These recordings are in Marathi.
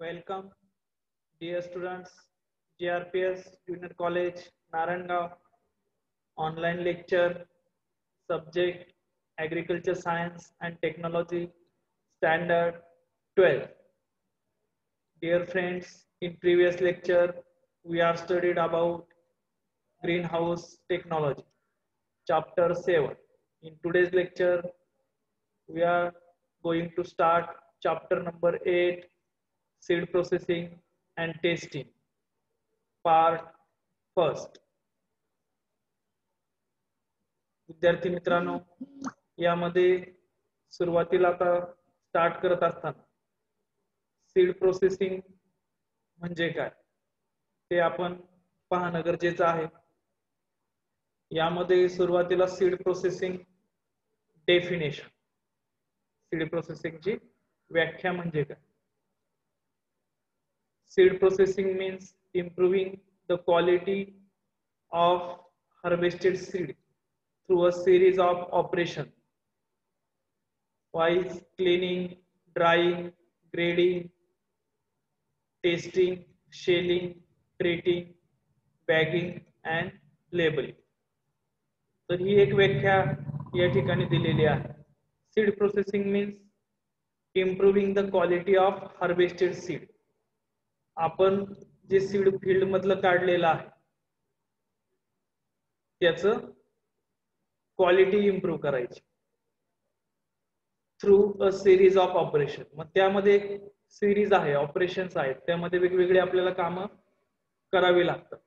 Welcome, dear students, GRPS Junior College, Naranggaon, online lecture, subject Agriculture Science and Technology, Standard 12. Dear friends, in previous lecture, we are studied about greenhouse technology, chapter 7. In today's lecture, we are going to start chapter number 8, seed processing and testing, part first. विद्यार्थी मित्रांनो, यामध्ये सुरुवातीला आता स्टार्ट करत असताना सीड प्रोसेसिंग म्हणजे काय ते आपण पाहणं गरजेचं आहे. यामध्ये सुरुवातीला सीड प्रोसेसिंग डेफिनेशन, सीड प्रोसेसिंगची व्याख्या म्हणजे काय. Seed processing means improving the quality of harvested seed through a series of operations wise cleaning, drying, grading, testing, shelling, treating, bagging and labeling. तर ही एक व्याख्या या ठिकाणी दिलेली आहे. Seed processing means improving the quality of harvested seed. आपण जे सीड फील्ड मधलं काढलेलं आहे त्याचं क्वालिटी इम्प्रूव्ह करायची through a series of operation. मग त्यामध्ये एक सिरीज आहे, ऑपरेशन्स आहेत, त्यामध्ये वेगवेगळे आपल्याला कामं करावी लागतात.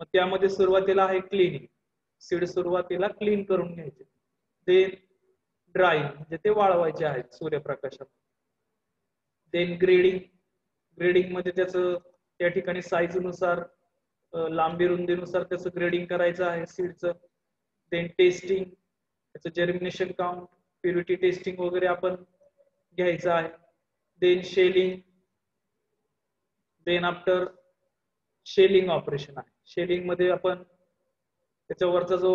मग त्यामध्ये सुरुवातीला आहे क्लिनिंग, सीड सुरुवातीला क्लीन करून घ्यायचे. देन ड्राईंग म्हणजे ते वाळवायचे आहेत सूर्यप्रकाशात. देन ग्रेडिंग, ग्रेडिंग मध्ये त्याचं त्या ठिकाणी साईजनुसार लांबी रुंदीनुसार त्याचं ग्रेडिंग करायचं आहे सीडचं. देन टेस्टिंग, त्याचं जर्मिनेशन काउंट, प्युरिटी टेस्टिंग वगैरे आपण घ्यायचं आहे. Then shelling, then after shelling operation आहे. शेलिंग मध्ये आपण त्याच्यावरचा जो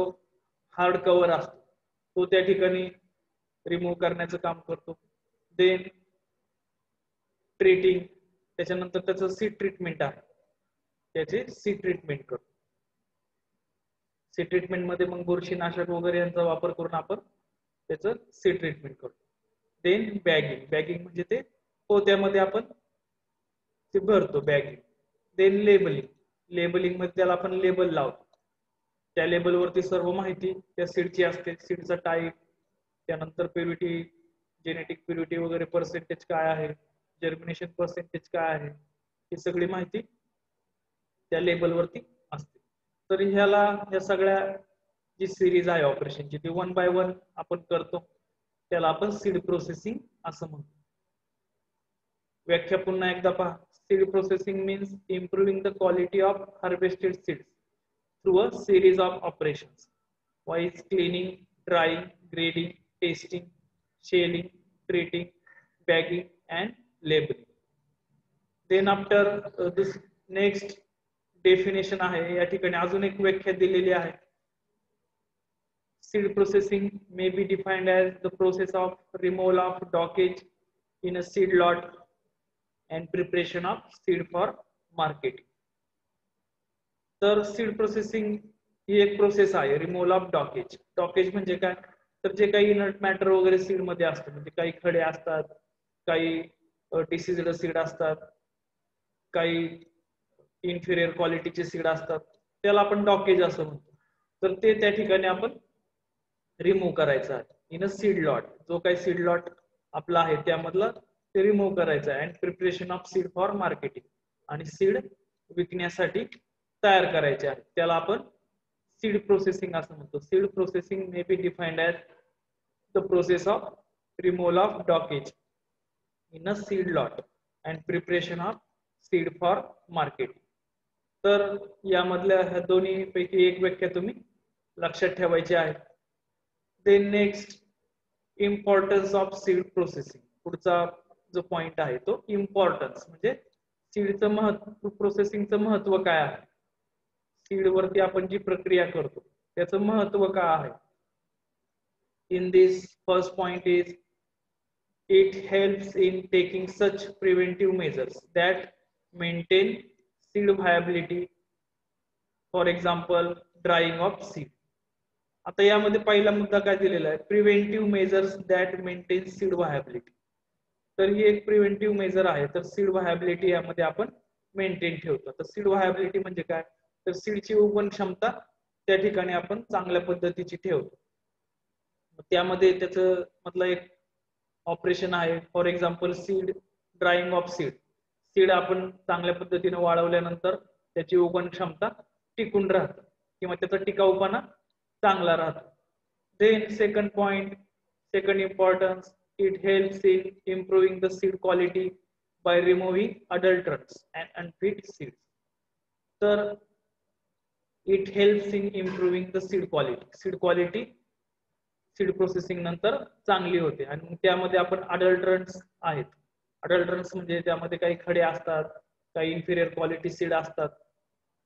हार्ड कव्हर असतो तो त्या ठिकाणी रिमूव्ह करण्याचं काम करतो. देन ट्रीटिंग, त्याच्यानंतर त्याचं सीड ट्रीटमेंट आहे, त्याचे सीड ट्रीटमेंट करतो. सीड ट्रीटमेंट मध्ये मग बुरशीनाशक वगैरे यांचा वापर करून आपण त्याचं सीड ट्रीटमेंट करतो. देन बॅगिंग, बॅगिंग म्हणजे ते पोत्यामध्ये आपण ते भरतो बॅगिंग. देन लेबलिंग, लेबलिंग मध्ये त्याला आपण लेबल लावतो. त्या लेबलवरती सर्व माहिती त्या सीडची असते, सीडचा टाईप, त्यानंतर प्युरिटी, जेनेटिक प्युरिटी वगैरे पर्सेंटेज काय आहे, जर्मिनेशन पर्सेंटेज काय आहे, ही सगळी माहिती त्या लेबलवरती असते. तर ह्याला या सगळ्या जी सिरीज आहे ऑपरेशनची ती 1 बाय 1 आपण करतो, त्याला आपण सीड प्रोसेसिंग असं म्हणतो. व्याख्या पुन्हा एकदा पहा. Seed processing means improving the quality of harvested seeds through a series of operations viz cleaning, drying, grading, testing, shelling, treating, bagging and labelling. Then after this next definition आहे. या ठिकाणी अजून एक व्याख्या दिलेली आहे. Seed processing may be defined as the process of removal of dockage in a seed lot and preparation of seed for marketing. तर सीड प्रोसेसिंग ही एक प्रोसेस आहे, रिमूव्हल ऑफ डॉकेज. डॉकेज म्हणजे काय, तर जे काही इनर्ट मॅटर वगैरे सीड मध्ये असतं, म्हणजे काही खडे असतात, काही डिसीज्ड सीड असतात, काही इन्फिरियर क्वालिटीचे सीड असतात, त्याला आपण डॉकेज असं म्हणतो. तर ते त्या ठिकाणी आपण रिमूव्ह करायचं आहे इन अ सीड लॉट. जो काही सीड लॉट आपला आहे त्यामधला ते रिमूव्ह करायचं आहे. And preparation of seed for marketing, आणि सीड विकण्यासाठी तयार करायचे आहे, त्याला आपण सीड प्रोसेसिंग असं म्हणतो. Seed processing may be defined as the process of removal of dockage in a seed lot and preparation of seed for marketing. तर यामधल्या ह्या दोन्ही पैकी एक व्याख्या तुम्ही लक्षात ठेवायची आहे. Then next, importance of seed processing. पुढचा जो पॉइंट आहे तो इम्पॉर्टन्स, म्हणजे सीडचं महत्व, प्रोसेसिंगचं महत्व काय आहे, सीड वरती आपण जी प्रक्रिया करतो त्याचं महत्व काय आहे. In this first point is It helps in taking such preventive measures that maintain seed viability, for example, drying of seed. आता यामध्ये पहिला मुद्दा काय दिलेला आहे, preventive measures that maintain seed viability. तर ही एक प्रिव्हेंटिव्ह मेजर आहे. तर सीड व्हायबिलिटी यामध्ये आपण मेंटेन ठेवतो. तर सीड व्हायबिलिटी म्हणजे काय, तर सीडची उगवण क्षमता त्या ठिकाणी आपण चांगल्या पद्धतीची ठेवतो. त्यामध्ये त्याचं मधलं एक ऑपरेशन आहे, for example seed drying of seed. Seed आपण चांगल्या पद्धतीने वाळवल्यानंतर त्याची उगवण क्षमता टिकून राहते किंवा त्याचा टिकाऊपणा चांगला राहतो. Then second point, second importance, it helps in improving the seed quality by removing adulterants and unfit seeds. तर it helps in improving the seed quality. Seed quality seed processing नंतर चांगली होते. आणि त्यामध्ये आपण अडल्टरंट्स आहेत. अडल्टरंट्स म्हणजे त्यामध्ये काही खडे असतात, काही इन्फिरियर क्वालिटी सीड असतात,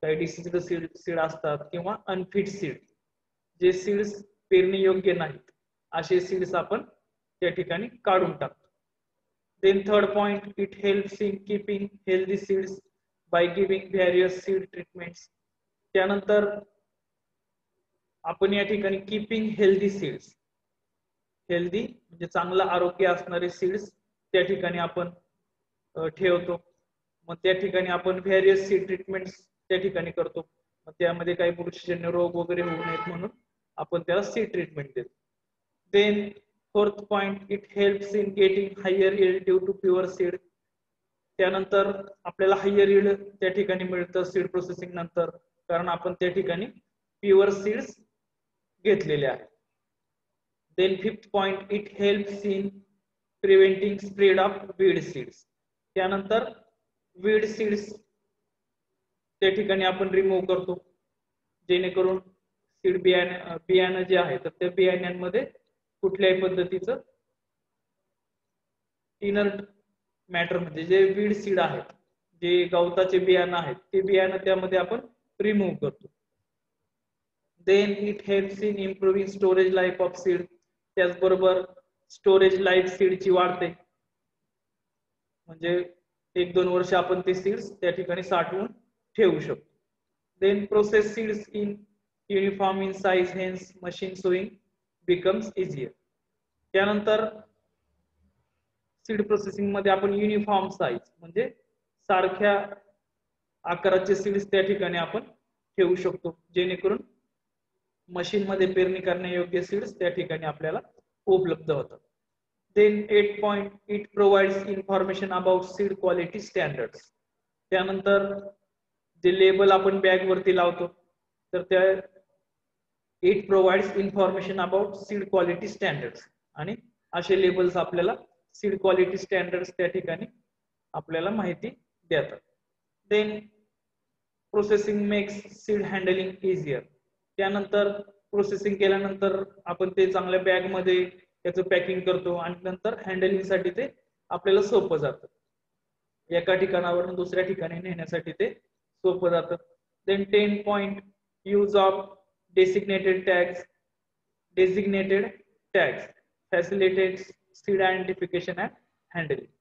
काही डिसीज्ड सीड असतात किंवा अनफिट सीड, जे सीड्स पेरणी योग्य नाहीत, असे सीड्स आपण त्या ठिकाणी काढून टाकतो. Then third point, it helps in keeping healthy seeds by giving various seed treatments. त्यानंतर आपण या ठिकाणी कीपिंग हेल्दी सीड्स, हेल्दी म्हणजे चांगलं आरोग्य असणारे सीड्स त्या ठिकाणी आपण ठेवतो. मग त्या ठिकाणी आपण व्हेरियस सीड ट्रीटमेंट्स त्या ठिकाणी करतो. मग त्यामध्ये काही बुरशीजन्य रोग वगैरे होऊ नयेत म्हणून आपण त्याला सीड ट्रीटमेंट देतो. Then fourth point, it helps in getting higher yield due to pure seed. त्यानंतर आपल्याला हायर यील्ड त्या ठिकाणी मिळतं सीड प्रोसेसिंग नंतर, कारण आपण त्या ठिकाणी प्युअर सीड्स घेतलेले आहेत. Then fifth point, it helps in preventing spread of weed seeds. त्यानंतर वीड सीड्स त्या ठिकाणी आपण रिमूव्ह करतो, जेणेकरून सीड बियाणं जे आहे तर त्या बियाण्यांमध्ये कुठल्याही पद्धतीचं इनर्ट मॅटर म्हणजे जे वीड सीड आहेत, जे गवताचे बियाणं आहेत, ते बियाणं त्यामध्ये आपण रिमूव्ह करतो. Then it helps in improving storage life of seed. त्याचबरोबर स्टोरेज लाईफ सीडची वाढते, म्हणजे 1-2 वर्ष आपण ते सीड्स त्या ठिकाणी साठवून ठेवू शकतो. Then process seeds in uniform in size, hence machine sowing becomes easier. त्यानंतर सीड प्रोसेसिंग मध्ये आपण युनिफॉर्म साइज म्हणजे सारख्या आकाराचे सीड्स त्या ठिकाणी आपण ठेवू शकतो, जेणेकरून मशीन मध्ये पेरणी करण्यायोग्य सीड्स त्या ठिकाणी आपल्याला उपलब्ध होतात. Then 8 point, it provides information about seed quality standards. त्यानंतर जे लेबल आपण बॅग वरती लावतो तर त्या it provides information about seed quality standards, आणि असे लेबल्स आपल्याला सीड क्वालिटी स्टँडर्ड्स त्या ठिकाणी आपल्याला माहिती देतात. Then processing makes seed handling easier. त्यानंतर प्रोसेसिंग केल्यानंतर आपण ते चांगल्या बॅग मध्ये त्याचं पॅकिंग करतो आणि नंतर हँडलिंग साठी ते आपल्याला सोपं जातं, एका ठिकाणावरून दुसऱ्या ठिकाणी नेण्यासाठी ते सोपं जातं. Then 10 point, use of designated tags facilitates seed identification and handling.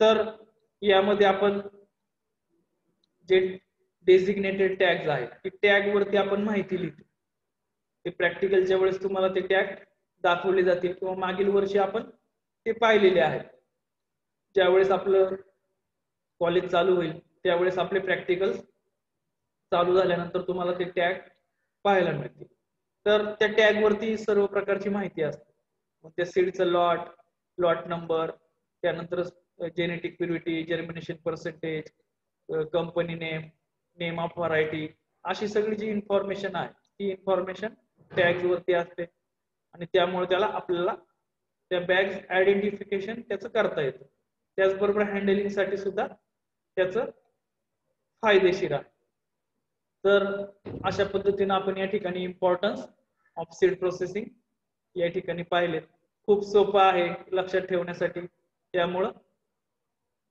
तर यामध्ये आपण जे डेसिग्नेटेड टॅग्स आहेत, ते टॅग वरती आपण माहिती लिहितो. ते प्रॅक्टिकलच्या वेळेस तुम्हाला ते टॅग दाखवले जातील किंवा मागील वर्षी आपण ते पाहिलेले आहेत. ज्यावेळेस आपलं कॉलेज चालू होईल त्यावेळेस आपले प्रॅक्टिकल चालू झाल्यानंतर तुम्हाला ते टॅग पाहायला मिळतील. तर त्या टॅग वरती सर्व प्रकारची माहिती असते. मग त्या सीडचं लॉट नंबर, त्यानंतर genetic purity, germination percentage, company name, name of variety, अशी सगळी जी इन्फॉर्मेशन आहे ती इन्फॉर्मेशन टॅग्स वरती असते, आणि त्यामुळे त्याला आपल्याला त्या बॅग्स आयडेंटिफिकेशन त्याचं करता येतं. त्याचबरोबर हँडलिंग साठी सुद्धा त्याचं फायदेशीर आहे. तर अशा पद्धतीने आपण या ठिकाणी इम्पॉर्टन्स ऑफ सीड प्रोसेसिंग या ठिकाणी पाहिले. खूप सोपं आहे लक्षात ठेवण्यासाठी, त्यामुळं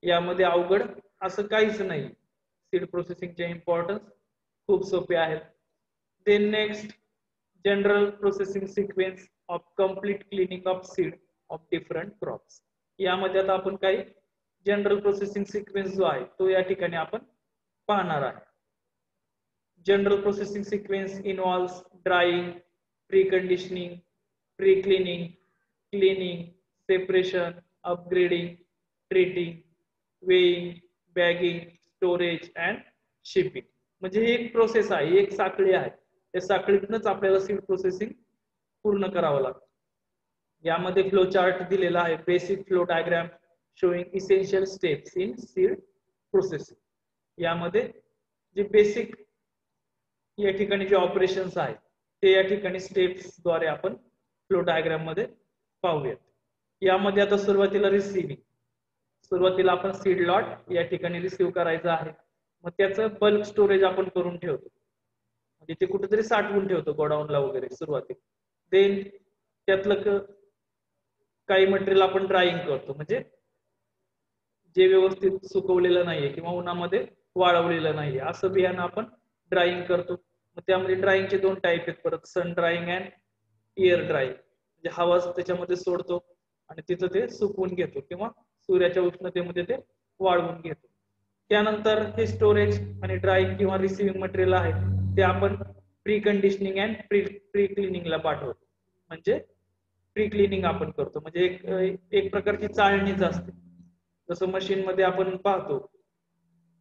यामध्ये अवघड असं काहीच नाही. सीड प्रोसेसिंगचे इम्पॉर्टन्स खूप सोपे आहेत. Then next, general processing sequence of complete cleaning of seed of different crops. यामध्ये आता आपण काही जनरल प्रोसेसिंग सिक्वेन्स जो आहे तो या ठिकाणी आपण पाहणार आहे. General processing sequence involves drawing, pre conditioning, pre cleaning, cleaning, separation, upgrading, treating, weighing, bagging, storage and shipping. म्हणजे ही एक प्रोसेस आहे, एक साखळी आहे. त्या साखळीतूनच आपल्याला सीड प्रोसेसिंग पूर्ण करावं लागतं. यामध्ये फ्लो चार्ट दिलेला आहे, basic flow diagram showing essential steps in seed processing. यामध्ये जे बेसिक या ठिकाणी जे ऑपरेशन्स आहेत ते या ठिकाणी स्टेप्स द्वारे आपण फ्लो डायग्राम मध्ये पाहूयात. यामध्ये आता सुरुवातीला रिसिव्हिंग, सुरुवातीला आपण सीड लॉट या ठिकाणी रिसीव्ह करायचं आहे. मग त्याचं बल्क स्टोरेज आपण करून ठेवतो, म्हणजे ते कुठेतरी साठवून ठेवतो गोडाऊनला वगैरे सुरुवातीला. देन त्यातलं काही मटेरियल आपण ड्राईंग करतो, म्हणजे जे व्यवस्थित सुकवलेलं नाहीये किंवा उन्हामध्ये वाळवलेलं नाहीये असं बियाणं आपण ड्राईंग करतो. मग त्यामध्ये ड्राईंगचे दोन टाईप आहेत परत, सन ड्राईंग अँड एअर ड्राईंग. म्हणजे हवा त्याच्यामध्ये सोडतो आणि तिथं ते सुकवून घेतो किंवा सूर्याच्या उष्णतेमध्ये ते वाळवून घेतो. त्यानंतर हे स्टोरेज आणि ड्राईंग किंवा रिसिव्हिंग मटेरियल आहे ते आपण प्री कंडिशनिंग अँड प्री क्लिनिंगला पाठवतो. म्हणजे प्री क्लिनिंग आपण करतो, म्हणजे एक प्रकारची चाळणीच असते. जसं मशीन मध्ये आपण पाहतो,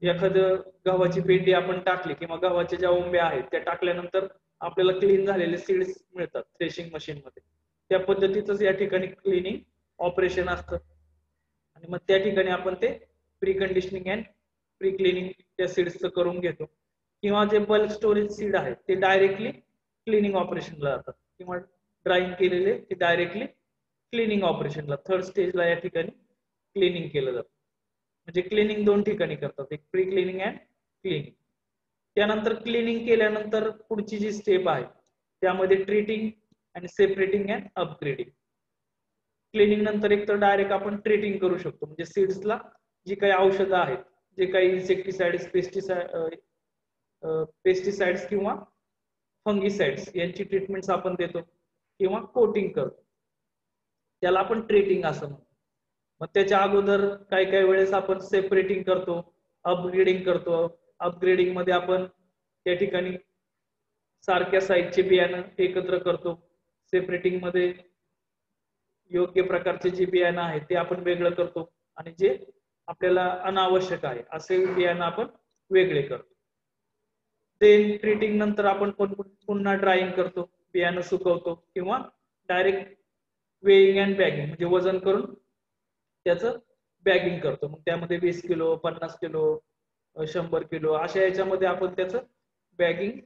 एखादं गव्हाची पेंडी आपण टाकली किंवा गव्हाच्या ज्या ओंब्या आहेत त्या टाकल्यानंतर आपल्याला क्लीन झालेले सीड्स मिळतात थ्रेशिंग मशीन मध्ये. त्या पद्धतीतच या ठिकाणी क्लिनिंग ऑपरेशन असतं आणि मग त्या ठिकाणी आपण ते pre conditioning and pre cleaning त्या सीड्सचं करून घेतो. किंवा जे बल्क स्टोरेज सीड आहेत ते डायरेक्टली क्लिनिंग ऑपरेशनला जातात किंवा ड्राईंग केलेले ते डायरेक्टली क्लिनिंग ऑपरेशनला थर्ड स्टेजला या ठिकाणी क्लिनिंग केलं जातं. म्हणजे क्लिनिंग दोन ठिकाणी करतात, एक प्री क्लिनिंग अँड क्लिनिंग. त्यानंतर क्लिनिंग केल्यानंतर पुढची जी स्टेप आहे त्यामध्ये ट्रीटिंग आणि सेपरेटिंग अँड अपग्रेडिंग. क्लिनिंग नंतर एक तर डायरेक्ट आपण ट्रीटिंग करू शकतो, म्हणजे सीड्सला जी काही औषधं आहेत, जे काही इन्सेक्टिसाइड्स, पेस्टिसाइड्स किंवा फंगिसाइड्स यांची ट्रीटमेंट्स आपण देतो किंवा कोटिंग करतो, त्याला आपण ट्रीटिंग असं म्हणतो. मग त्याच्या अगोदर काही काही वेळेस आपण सेपरेटिंग करतो, अपग्रेडिंग करतो. अपग्रेडिंग मध्ये आपण त्या ठिकाणी सारख्या साईजचे बियाणं एकत्र करतो. सेपरेटिंग मध्ये योग्य प्रकारचे जे बियाणं आहे ते आपण वेगळं करतो आणि जे आपल्याला अनावश्यक आहे असे बियाणं आपण वेगळे करतो. देन ट्रीटिंग नंतर आपण पुन्हा ड्राईंग करतो, बियाणं सुकवतो किंवा डायरेक्ट वेइंग अँड बॅगिंग म्हणजे वजन करून त्याचं बॅगिंग करतो. मग त्यामध्ये 20 किलो, 50 किलो, 100 किलो अशा याच्यामध्ये आपण त्याचं बॅगिंग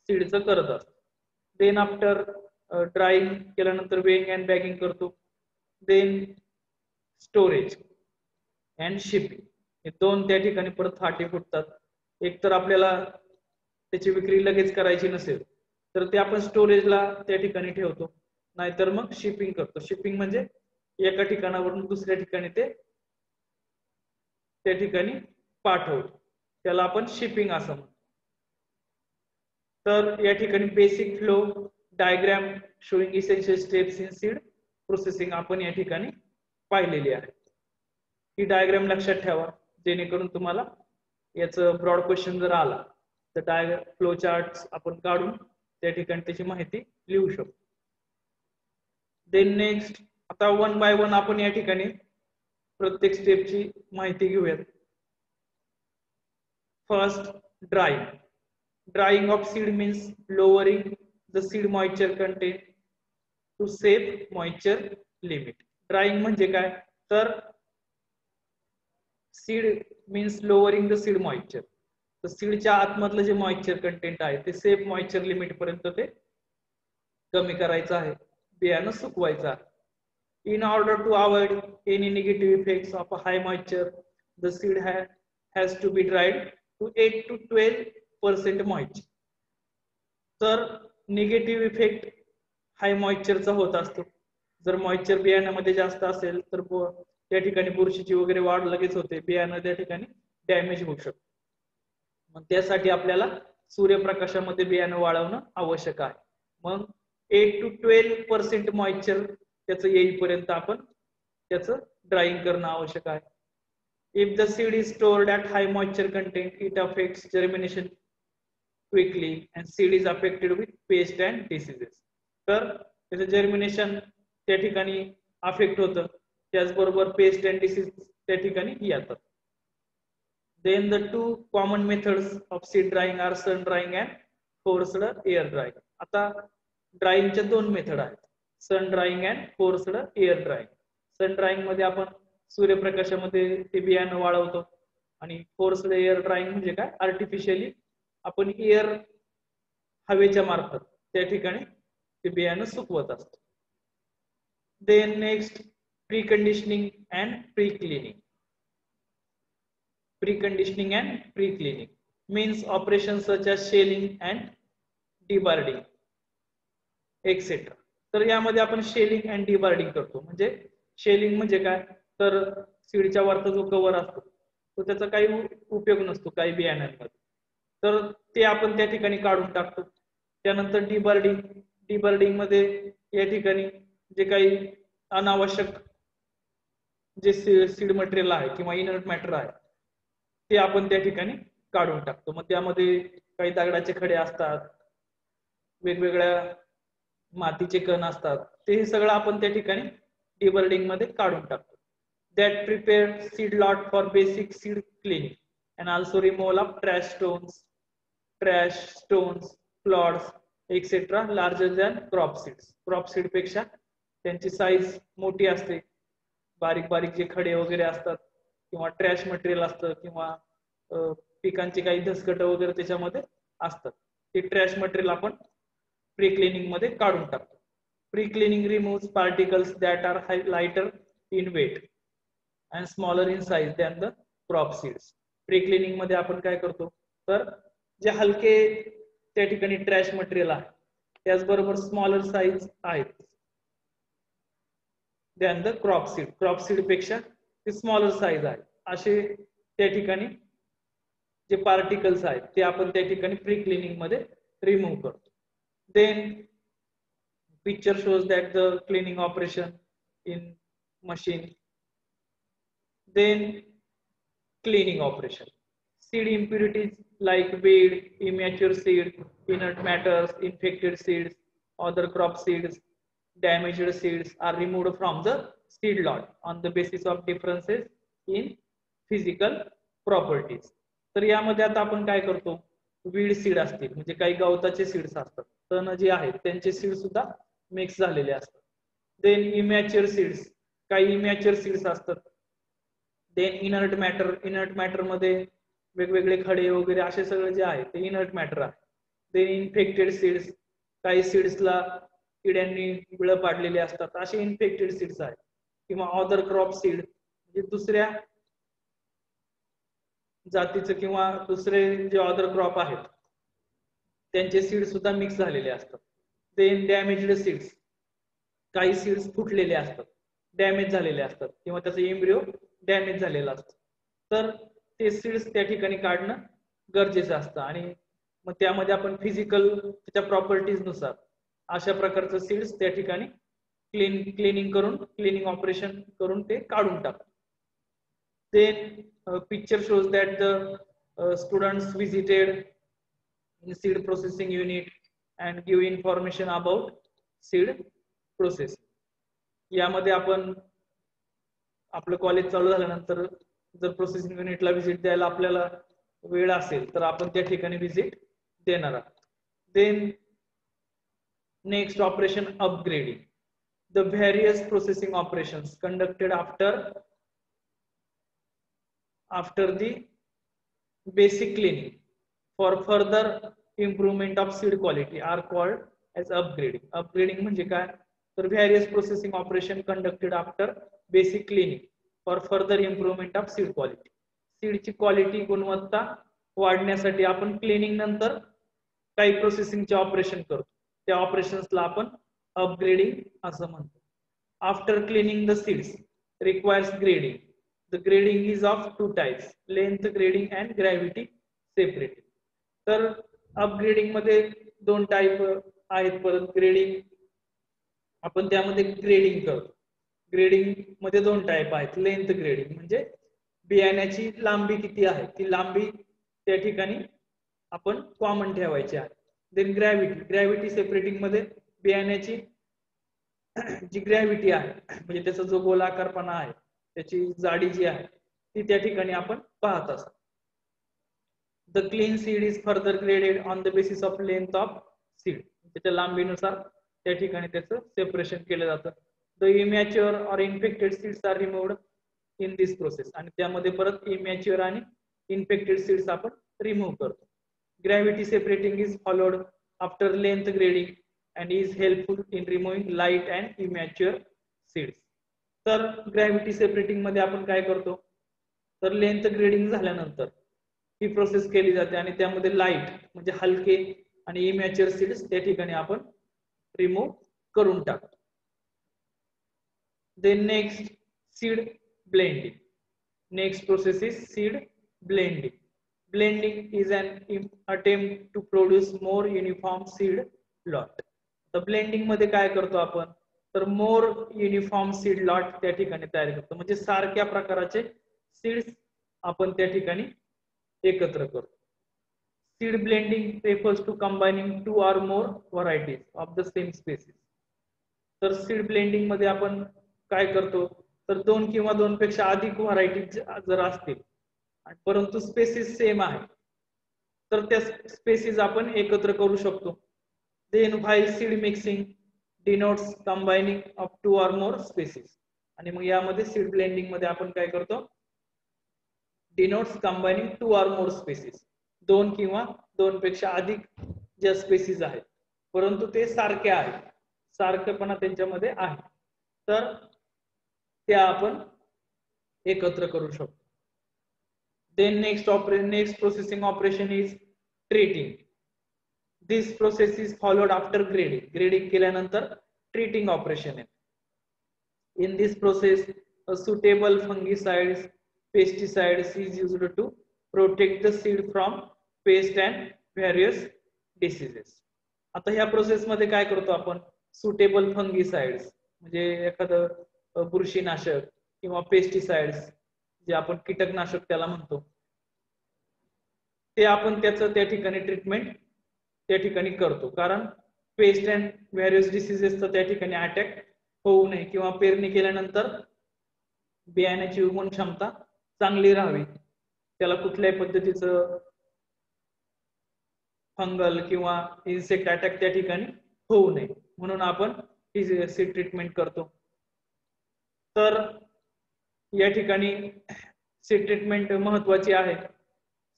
सीडचं करत असतो. देन आफ्टर ड्राईंग केल्यानंतर वेइंग अँड बॅगिंग करतो. देन स्टोरेज अँड शिपिंग, हे दोन त्या ठिकाणी परत फाटे फुटतात. एक तर आपल्याला त्याची विक्री लगेच करायची नसेल तर ते आपण स्टोरेजला त्या ठिकाणी ठेवतो, नाहीतर मग शिपिंग करतो. शिपिंग म्हणजे एका ठिकाणावरून दुसऱ्या ठिकाणी ते त्या ठिकाणी पाठवतो, त्याला आपण शिपिंग असं म्हणतो. तर या ठिकाणी basic flow diagram showing essential steps in seed processing आपण या ठिकाणी पाहिलेली आहे. ही डायग्राम लक्षात ठेवा, जेणेकरून तुम्हाला याचं ब्रॉड क्वेश्चन जर आला तर डायग्राम फ्लो चार्ट आपण काढून त्या ठिकाणी त्याची माहिती लिहू शकतो. देन नेक्स्ट आता वन बाय वन आपण या ठिकाणी प्रत्येक स्टेपची माहिती घेऊयात. First, drying. Drying of seed means lowering the seed moisture content to save moisture limit. Drying म्हणजे काय तर seed means lowering the seed moisture, तर सीडच्या आतमधलं जे मॉइश्चर कंटेंट आहे ते सेफ मॉइश्चर लिमिट पर्यंत ते कमी करायचं आहे, बियाणं सुकवायचं आहे. In order to avoid any negative effects of a high moisture, the seed has to be dried to 8 to 12% moisture. तर निगेटिव्ह इफेक्ट हाय मॉइश्चरचा होत असतो. जर मॉइश्चर बियाण्यामध्ये जास्त असेल तर त्या ठिकाणी बुरशीची वगैरे वाढ लगेच होते, बियाणं त्या ठिकाणी डॅमेज होऊ शकतं. मग त्यासाठी आपल्याला सूर्यप्रकाशामध्ये बियाणं वाळवणं आवश्यक आहे. मग 8 to 12% मॉइश्चर त्याचं येईपर्यंत आपण त्याचं ड्राईंग करणं आवश्यक आहे. If the seed is stored at high moisture content, it affects germination quickly and seed is affected with pest and diseases. तर त्याचं जर्मिनेशन त्या ठिकाणी अफेक्ट होतं, त्याचबरोबर पेस्ट अँड डिसीज त्या ठिकाणी येतात. Then the two common methods of seed drying are sun drying and forced air drying. आता ड्राईंगच्या दोन मेथड आहेत, sun drying and forced air drying. Sun drying मध्ये आपण सूर्यप्रकाशामध्ये ते बियाणं वाळवतो आणि फोर्स्ड एअर ड्राईंग म्हणजे काय, आर्टिफिशियली आपण एअर हवेच्या मार्फत त्या ठिकाणी ते बियाणं सुकवत असतो. Then next pre-conditioning and pre-cleaning. Preconditioning and pre-cleaning means operations such as shelling and debarding etc. तर यामध्ये आपण शेलिंग अँड डिबार्डिंग करतो. म्हणजे शेलिंग म्हणजे काय, तर सीडच्या वरचा जो कव्हर असतो तो त्याचा काही उपयोग नसतो काही बियाण्यांमध्ये, तर ते आपण त्या ठिकाणी काढून टाकतो. त्यानंतर डिबार्डिंग मध्ये या ठिकाणी जे काही अनावश्यक जे सीड मटेरियल आहे किंवा इनर्ट मॅटर आहे ते आपण त्या ठिकाणी काढून टाकतो. मग त्यामध्ये काही दगडाचे खडे असतात, वेगवेगळ्या मातीचे कण असतात, ते सगळं आपण त्या ठिकाणी डिबर्डिंग मध्ये काढून टाकतो. That prepare seed lot for basic seed cleaning and also removal of trash stones, clods etcetera larger than crop seeds. Crop seed पेक्षा त्यांची साईज मोठी असते, बारीक बारीक जे खडे वगैरे असतात किंवा ट्रॅश मटेरियल असतं किंवा पिकांची काही धसकट वगैरे त्याच्यामध्ये असतात, ते ट्रॅश मटेरियल आपण प्री क्लिनिंग मध्ये काढून टाकतो. Pre cleaning removes particles that are lighter in weight and smaller in size than the crop seeds. Pre cleaning मध्ये आपण काय करतो, तर जे हलके त्या ठिकाणी ट्रॅश मटेरियल आहे त्याचबरोबर स्मॉलर साइज आहेत दॅन द क्रॉप सीड पेक्षा ते स्मॉलर साइज आहे, असे त्या ठिकाणी जे पार्टिकल्स आहेत ते आपण त्या ठिकाणी प्री क्लिनिंग मध्ये रिमूव्ह करतो. Then picture shows that the cleaning operation in machine. Then cleaning operation. Seed impurities like weed, immature seed, inert matters, infected seeds, other crop seeds, damaged seeds are removed from the seed lot on the basis of differences in physical properties. तर यामध्ये आता आपण काय करतो, वीड सीड असतील म्हणजे काही गवताचे सीड्स असतात, तण जे आहेत त्यांचे सीड सुद्धा मिक्स झालेले असतात. देन इमॅच्युअर सीड्स, काही इमॅच्युअर सीड्स असतात. देन इनर्ट मॅटर मध्ये वेगवेगळे खडे वगैरे असे सगळे जे आहे ते इनर्ट मॅटर आहे. देन इन्फेक्टेड सीड्स, काही सीड्सला किड्यांनी बिळं पाडलेली असतात, असे इन्फेक्टेड सीड्स आहेत. किंवा अदर क्रॉप सीड म्हणजे दुसऱ्या जातीचं किंवा दुसरे जे अदर क्रॉप आहेत त्यांचे सीड सुद्धा मिक्स झालेले असतात. देन डॅमेज्ड सीड्स, काही सीड्स फुटलेले असतात, डॅमेज झालेले असतात किंवा त्याचा एम्ब्रियो डॅमेज झालेला असतो, तर ते सीड्स त्या ठिकाणी काढणं गरजेचं असतं. आणि मग त्यामध्ये आपण फिजिकल त्याच्या प्रॉपर्टीज नुसार अशा प्रकारचं सीड्स त्या ठिकाणी क्लिनिंग ऑपरेशन करून ते काढून टाकतो. Then picture shows that the students visited in seed processing unit and give information about seed processing. यामध्ये आपण आपलं कॉलेज चालू झाल्यानंतर जर प्रोसेसिंग युनिटला व्हिजिट द्यायला आपल्याला वेळ असेल तर आपण त्या ठिकाणी व्हिजिट देणार आहोत. Then next operation upgrading. The various processing operations conducted after the basic cleaning for further improvement of seed quality are called as upgrading. Upgrading म्हणजे काय, तर various processing operation conducted after basic cleaning for further improvement of seed quality. सीडची क्वालिटी गुणवत्ता वाढण्यासाठी आपण क्लिनिंग नंतर काही प्रोसेसिंगचे ऑपरेशन करतो, त्या ऑपरेशन्सला आपण अपग्रेडिंग असं म्हणतो. After cleaning the seeds requires grading. The grading is of two types, length grading and gravity separating. तर अपग्रेडिंग मध्ये दोन टाइप आहेत. परत ग्रेडिंग आपण त्यामध्ये ग्रेडिंग करतो. ग्रेडिंग मध्ये दोन टाईप आहेत. लेंथ ग्रेडिंग म्हणजे बियाण्याची लांबी किती आहे ती लांबी त्या ठिकाणी आपण कॉमन ठेवायची आहे. देन ग्रॅव्हिटी सेपरेटिंग मध्ये बियाण्याची जी ग्रॅव्हिटी आहे म्हणजे त्याचा जो गोलाकारपणा आहे त्याची जाडी जी आहे ती त्या ठिकाणी आपण पाहत असतो. The clean seed is further graded on the basis of length of seed. त्याच्या लांबीनुसार त्या ठिकाणी त्याचं सेपरेशन केलं जातं. The immature or infected seeds are removed in this process. आणि त्यामध्ये परत इमॅच्युअर आणि इन्फेक्टेड सीड्स आपण रिमूव्ह करतो. Gravity separating is followed after length grading and is helpful in removing light and immature seeds. तर ग्रॅव्हिटी सेपरेटिंग मध्ये आपण काय करतो तर लेंथ ग्रेडिंग झाल्यानंतर ही प्रोसेस केली जाते आणि त्यामध्ये लाईट म्हणजे हलके आणि इमॅच्युअर सीड्स त्या ठिकाणी आपण रिमूव्ह करून टाकतो. Then next seed blending. Next process is seed blending. Blending is an attempt to produce more uniform seed lot. तर ब्लेंडिंग मध्ये काय करतो आपण तर मोर युनिफॉर्म सीड लॉट त्या ठिकाणी तयार करतो म्हणजे सारख्या प्रकाराचे सीड्स आपण त्या ठिकाणी एकत्र करतो. Seed blending refers to combining 2 or more varieties of the same species. तर सीड ब्लेंडिंग मध्ये आपण काय करतो तर 2 किंवा 2 पेक्षा अधिक व्हरायटी जर असतील परंतु स्पेसिस सेम आहे तर त्या स्पेसिस आपण एकत्र करू शकतो. Then while seed mixing denotes combining of 2 or more species. आणि मग यामध्ये सीड ब्लेंडिंग मध्ये आपण काय करतो denotes combining 2 or more species. 2 किंवा 2 पेक्षा अधिक ज्या स्पेसिस आहेत परंतु ते सारखे आहेत सारखेपणा त्यांच्यामध्ये आहे तर त्या आपण एकत्र करू शकतो. Then next processing operation is treating. This process is followed after grading. Grading केल्यानंतर treating operation आहे. In this process, a suitable fungicides, pesticides is used to protect the seed from pest and various diseases. आता ह्या प्रोसेस मध्ये काय करतो आपण सुटेबल फंगिसाइड्स म्हणजे एखादं बुरशीनाशक किंवा पेस्टिसाइड्स जे आपण कीटकनाशक त्याला म्हणतो ते आपण त्याचं त्या ठिकाणी ट्रीटमेंट त्या ठिकाणी करतो कारण पेस्ट अँड व्हेरियस डिसीजेसचा त्या ठिकाणी अटॅक होऊ नये किंवा पेरणी केल्यानंतर बियाण्याची उगवण क्षमता चांगली राहावी त्याला कुठल्याही पद्धतीचं फंगल किंवा इन्सेक्ट अटॅक त्या ठिकाणी होऊ नये म्हणून आपण सीड ट्रीटमेंट करतो. तर या ठिकाणी सीड ट्रीटमेंट महत्वाची आहे.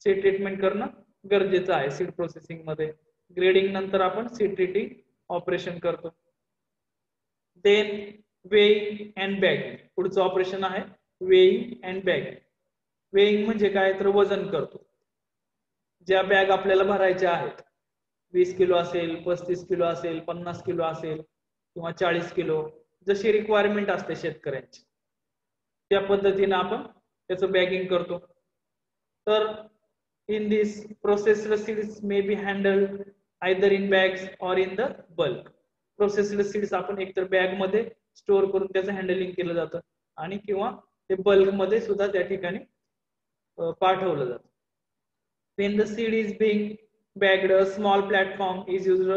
सीड ट्रीटमेंट करणं गरजेचं आहे सीड प्रोसेसिंग मध्ये. ग्रेडिंग नंतर आपण सीड ट्रीटिंग ऑपरेशन करतो. Then weighing and bagging. पुढचं ऑपरेशन आहे वेइंग अँड बॅगिंग. वेइंग म्हणजे काय तर वजन करतो. ज्या बॅग आपल्याला भरायच्या आहेत 20 किलो असेल 35 किलो असेल 50 किलो असेल किंवा 40 किलो जशी रिक्वायरमेंट असते शेतकऱ्यांची त्या पद्धतीने आपण त्याचं बॅगिंग करतो. तर in this processed seeds may be handled either in bags or in the bulk. Processed seeds आपण एकतर बॅग मध्ये स्टोअर करून त्याचं हँडलिंग केलं जातं आणि किंवा ते बल्क मध्ये सुद्धा त्या ठिकाणी पाठवलं जातं. When the seed is being bagged, a small platform is used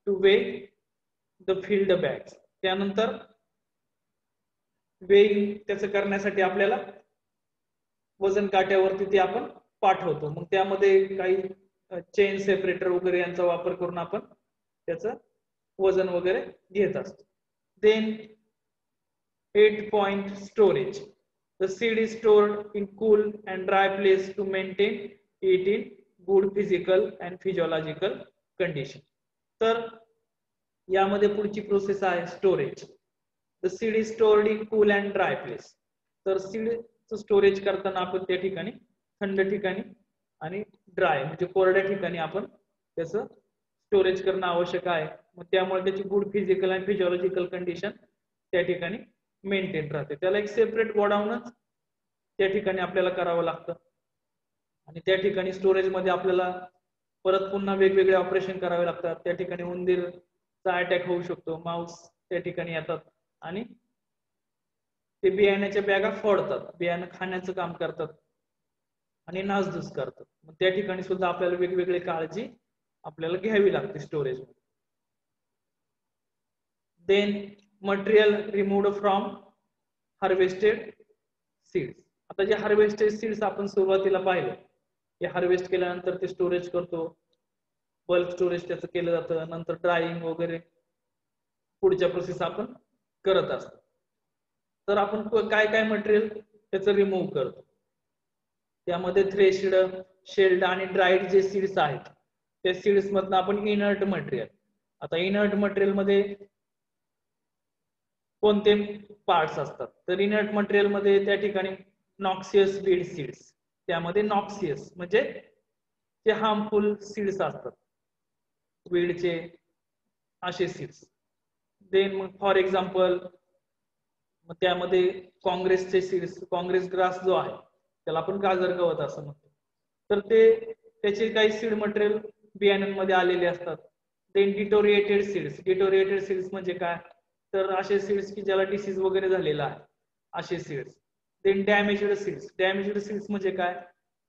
to weigh the filled bags. त्यानंतर वेइंग त्याचं करण्यासाठी आपल्याला वजन काट्यावरती ते आपण पाठवतो. मग त्यामध्ये काही चेन सेपरेटर वगैरे यांचा वापर करून आपण त्याचं वजन वगैरे घेत असतो. Then 8 point storage. The seed is stored in cool and dry place to maintain it in good physical and physiological condition. तर यामध्ये पुढची प्रोसेस आहे storage. The seed is stored in cool and dry place. तर सीडचं स्टोरेज करताना आपण त्या ठिकाणी थंड ठिकाणी आणि ड्राय म्हणजे कोरड्या ठिकाणी आपण त्याचं स्टोरेज करणं आवश्यक आहे. मग त्यामुळे त्याची गुड फिजिकल आणि फिजिओलॉजिकल कंडिशन त्या ठिकाणी मेंटेन राहते. त्याला एक सेपरेट गोडाऊनच त्या ठिकाणी आपल्याला करावं लागतं आणि त्या ठिकाणी स्टोरेज मध्ये आपल्याला परत पुन्हा वेगवेगळे ऑपरेशन करावे लागतात. त्या ठिकाणी उंदीरचा अटॅक होऊ शकतो, माऊस त्या ठिकाणी येतात आणि ते बियाण्याच्या बॅगा फोडतात, बियाणं खाण्याचं काम करतात आणि नासधूस करतात. मग त्या ठिकाणी सुद्धा आपल्याला वेगवेगळी काळजी आपल्याला घ्यावी लागते स्टोरेज मध्ये. Then material removed from harvested seeds. आता जे हार्वेस्टेड सीड्स आपण सुरुवातीला पाहिलं, ते हार्वेस्ट केल्यानंतर ते स्टोरेज करतो, बल्क स्टोरेज त्याचं केलं जातं, नंतर ड्रायिंग वगैरे पुढच्या प्रोसेस आपण करत असतो. तर आपण काय काय मटेरियल त्याचं रिमूव्ह करतो, त्यामध्ये थ्रेशड, शेल्ड आणि ड्राईड जे सीड्स आहेत त्या सीड्स मधनं आपण इनर्ट मटेरियल. आता इनर्ट मटेरियल मध्ये कोणते पार्ट्स असतात, तर इनर्ट मटेरियल मध्ये त्या ठिकाणी नॉक्सियस वीड सीड्स, त्यामध्ये नॉक्सियस म्हणजे जे हार्मफुल सीड्स असतात वीडचे असे सीड्स. देन मग फॉर एक्झाम्पल मग त्यामध्ये काँग्रेसचे सीड्स, काँग्रेस ग्रास जो आहे त्याला आपण गाजर गवत असं म्हणतो, तर ते त्याचे काही सीड मटेरियल बियाण्यांमध्ये आलेले असतात. Then deteriorated seeds, deteriorated seeds म्हणजे काय, तर असे सीड्स की ज्याला डिसीज वगैरे झालेला आहे असे seeds. Then damaged seeds, damaged seeds म्हणजे काय,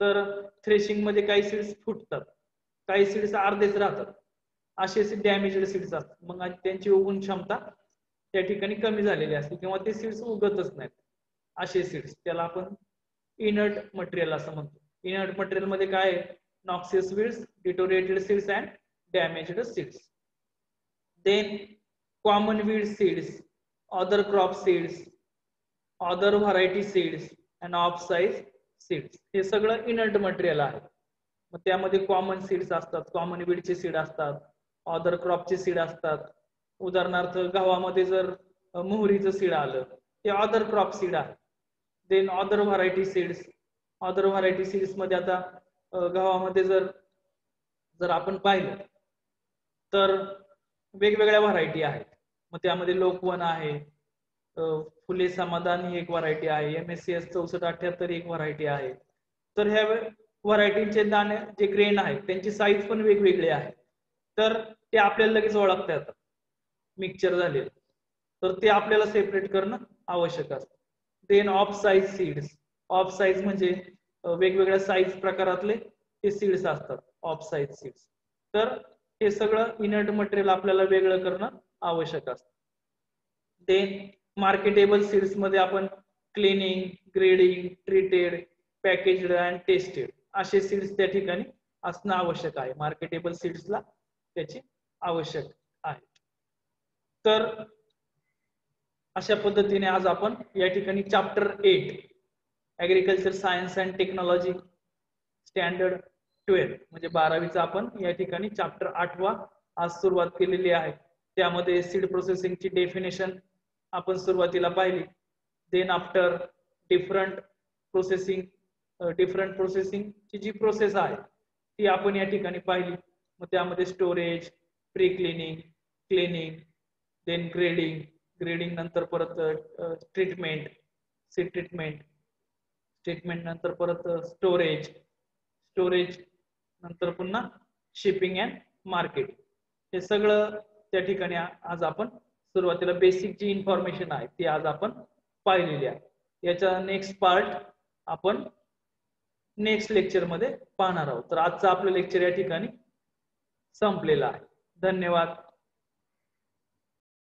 तर थ्रेशिंग मध्ये काही सीड्स फुटतात, काही सीड्स अर्धेच राहतात, असे डॅमेज्ड सीड्स असतात. मग त्यांची उगवण क्षमता त्या ठिकाणी कमी झालेली असते किंवा ते सीड्स उगतच नाहीत, असे सीड्स त्याला आपण इनर्ट मटेरियल असं म्हणतो. इनर्ट मटेरियल मध्ये काय आहे, noxious weeds, deteriorated seeds and damaged seeds. Then common weed seeds, other crop seeds, other variety seeds and off size seeds, हे सगळं इनर्ट मटेरियल आहे. मग त्यामध्ये कॉमन सीड्स असतात, कॉमन वीडचे सीड असतात, अदर क्रॉपचे सीड असतात. उदाहरणार्थ गव्हामध्ये जर मोहरीचं सीड आलं ते अदर क्रॉप सीड आहे. Then other variety seeds, other variety seeds मध्ये आता गव्हामध्ये जर आपण पाहिलं तर वेगवेगळ्या व्हरायटी आहेत. मग त्यामध्ये लोकवन आहे, फुले समाधान ही एक व्हरायटी आहे, MSCS 6478 एक व्हरायटी आहे. तर ह्या व्हरायटीचे दाणे जे ग्रेन आहेत त्यांची साईज पण वेगवेगळी आहे, तर ते आपल्याला लगेच ओळखता येतात मिक्सचर झालेलं, तर ते आपल्याला सेपरेट करणं आवश्यक असतं. Then off size seeds, off size म्हणजे वेगवेगळ्या साईज प्रकारातले ते सीड्स असतात, ऑफ साइज सीड्स. तर हे सगळं इनर्ट मटेरियल आपल्याला वेगळं करणं आवश्यक असतं. देन मार्केटेबल सीड्स मध्ये आपण cleaning, grading, treated, packaged and tested असे सीड्स त्या ठिकाणी असणं आवश्यक आहे. मार्केटेबल सीड्सला त्याची आवश्यक आहे. तर अशा पद्धतीने आज आपण या ठिकाणी chapter 8 agriculture science and technology standard 12 म्हणजे 12वीचा आपण या ठिकाणी चॅप्टर 8वा आज सुरुवात केलेली आहे. त्यामध्ये सीड प्रोसेसिंगची डेफिनेशन आपण सुरुवातीला पाहिली. देन आफ्टर डिफरंट प्रोसेसिंगची जी प्रोसेस आहे ती आपण या ठिकाणी पाहिली. मग त्यामध्ये storage, pre cleaning, cleaning, then grading, grading नंतर परत ट्रीटमेंट, सीड ट्रीटमेंट, ट्रीटमेंट नंतर परत स्टोरेज, स्टोरेज नंतर पुन्हा शिपिंग अँड मार्केट. हे सगळं त्या ठिकाणी आज आपण सुरुवातीला बेसिक जी इन्फॉर्मेशन आहे ती आज आपण पाहिलेली आहे. याचा नेक्स्ट पार्ट आपण नेक्स्ट लेक्चर मध्ये पाहणार आहोत. तर आजचं आपलं लेक्चर या ठिकाणी संपलेलं आहे. धन्यवाद.